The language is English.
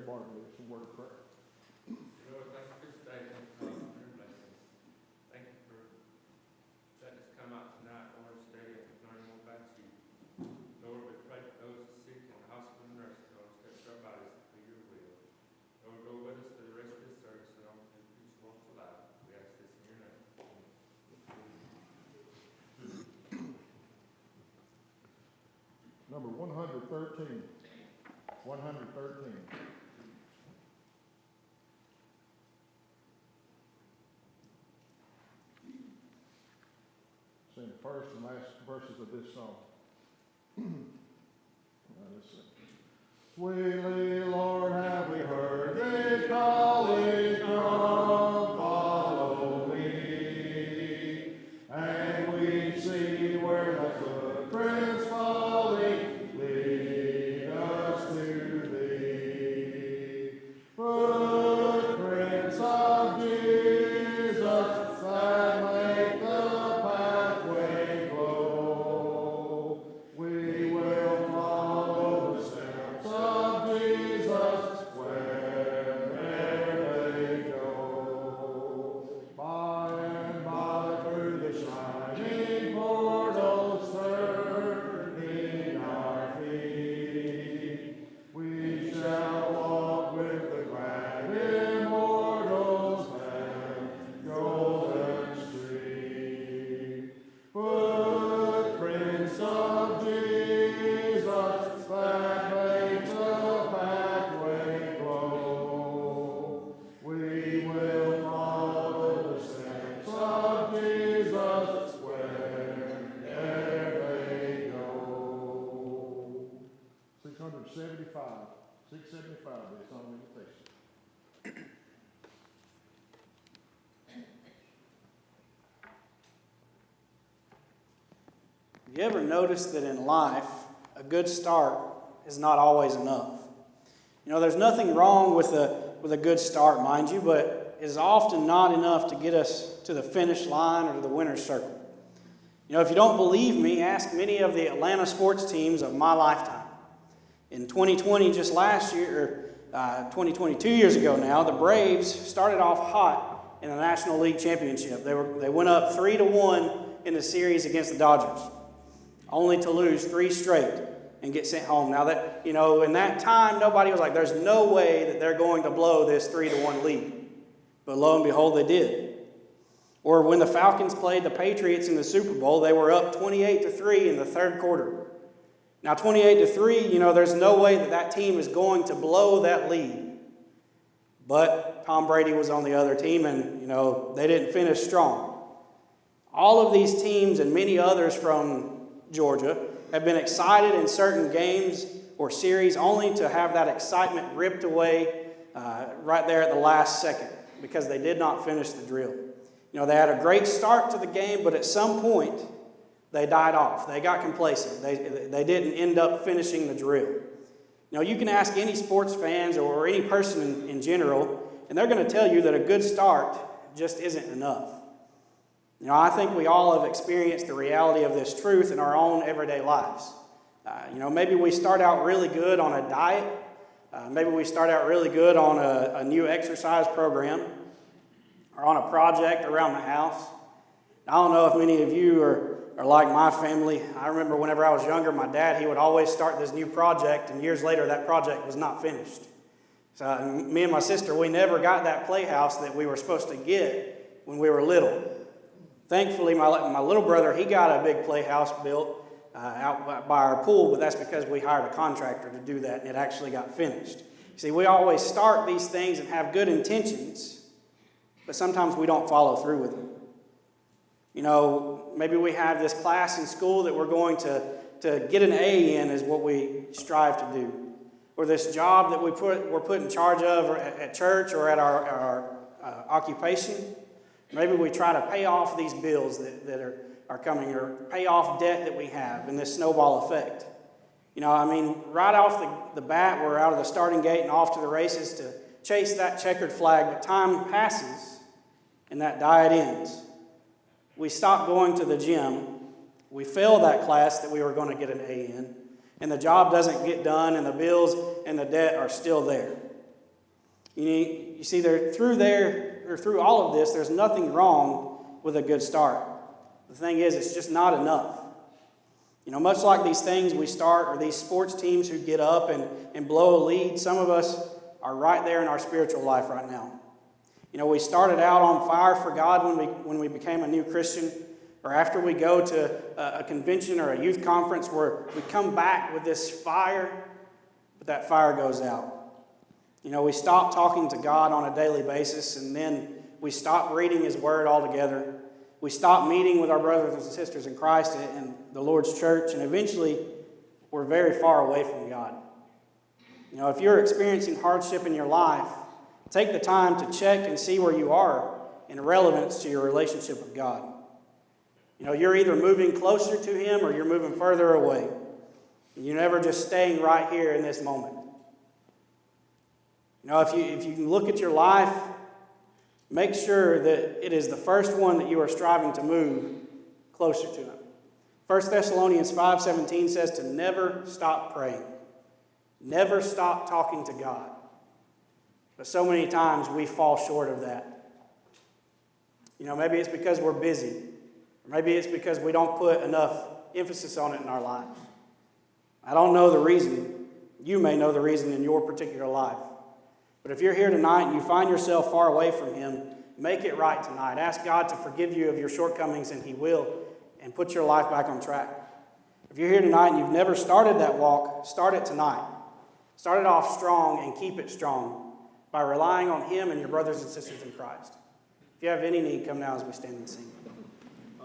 Barton with some word of prayer. Lord, thank you for this day. Thank you for all your blessings. Thank you for letting us come out tonight, Lord, and study and learn more about you. Lord, we pray for those sick in the hospital and nursing homes, touch our bodies for your will. Lord, go with us through the rest of this service and on through the future walks of life. We ask this in your name. Number 113. 113. Sing the first and last verses of this song. Let's sing. Sweetly, Lord, have we heard thee calling, come, follow me. And we see where the footprints falling lead us to thee. Footprints of Jesus that make the pathway glow. We will follow the steps of Jesus wherever they go. By and by through the shining portals turning our feet, we shall walk with the glad immortals and golden street. Footprints of Jesus that make the pathway glow. We will follow the steps of Jesus wherever they go. 675. 675 is on invitation. Have you ever noticed that in life, a good start is not always enough? You know, there's nothing wrong with a good start, mind you, but it is often not enough to get us to the finish line or to the winner's circle. You know, if you don't believe me, ask many of the Atlanta sports teams of my lifetime. In 2020, just last year, or 2022 years ago now, the Braves started off hot in the National League Championship. They went up 3-1 in the series against the Dodgers, only to lose 3 straight and get sent home. Now that, you know, in that time, nobody was like, there's no way that they're going to blow this 3-1 lead. But lo and behold, they did. Or when the Falcons played the Patriots in the Super Bowl, they were up 28-3 in the third quarter. Now 28-3, you know, there's no way that team is going to blow that lead. But Tom Brady was on the other team and, you know, they didn't finish strong. All of these teams and many others from Georgia have been excited in certain games or series only to have that excitement ripped away right there at the last second because they did not finish the drill. You know, they had a great start to the game, but at some point they died off. They got complacent. They didn't end up finishing the drill. You know, you can ask any sports fans or any person in general, and they're going to tell you that a good start just isn't enough. You know, I think we all have experienced the reality of this truth in our own everyday lives. You know, maybe we start out really good on a diet. Maybe we start out really good on a new exercise program or on a project around the house. I don't know if many of you are like my family. I remember whenever I was younger, my dad, he would always start this new project, and years later that project was not finished. So me and my sister, we never got that playhouse that we were supposed to get when we were little. Thankfully, my little brother, he got a big playhouse built out by our pool, but that's because we hired a contractor to do that, and it actually got finished. See, we always start these things and have good intentions, but sometimes we don't follow through with them. You know, maybe we have this class in school that we're going to get an A in is what we strive to do. Or this job that we're put in charge of or at church or at our occupation. Maybe we try to pay off these bills that are coming or pay off debt that we have in this snowball effect. You know, I mean, right off the bat, we're out of the starting gate and off to the races to chase that checkered flag, but time passes and that diet ends. We stop going to the gym, we fail that class that we were going to get an A in, and the job doesn't get done, and the bills and the debt are still there. You see, through all of this, there's nothing wrong with a good start. The thing is, it's just not enough. Much like these things we start, or these sports teams who get up and blow a lead, some of us are right there in our spiritual life right now. We started out on fire for God when we became a new Christian, or after we go to a convention or a youth conference where we come back with this fire, but that fire goes out. We stop talking to God on a daily basis, and then we stop reading His Word altogether. We stop meeting with our brothers and sisters in Christ and the Lord's church, and eventually we're very far away from God. If you're experiencing hardship in your life, take the time to check and see where you are in relevance to your relationship with God. You're either moving closer to Him or you're moving further away. You're never just staying right here in this moment. If you can look at your life, make sure that it is the first one that you are striving to move closer to Him. 1 Thessalonians 5:17 says to never stop praying. Never stop talking to God. But so many times we fall short of that. Maybe it's because we're busy. Or maybe it's because we don't put enough emphasis on it in our lives. I don't know the reason. You may know the reason in your particular life. But if you're here tonight and you find yourself far away from Him, make it right tonight. Ask God to forgive you of your shortcomings, and He will, and put your life back on track. If you're here tonight and you've never started that walk, start it tonight. Start it off strong and keep it strong by relying on Him and your brothers and sisters in Christ. If you have any need, come now as we stand and sing.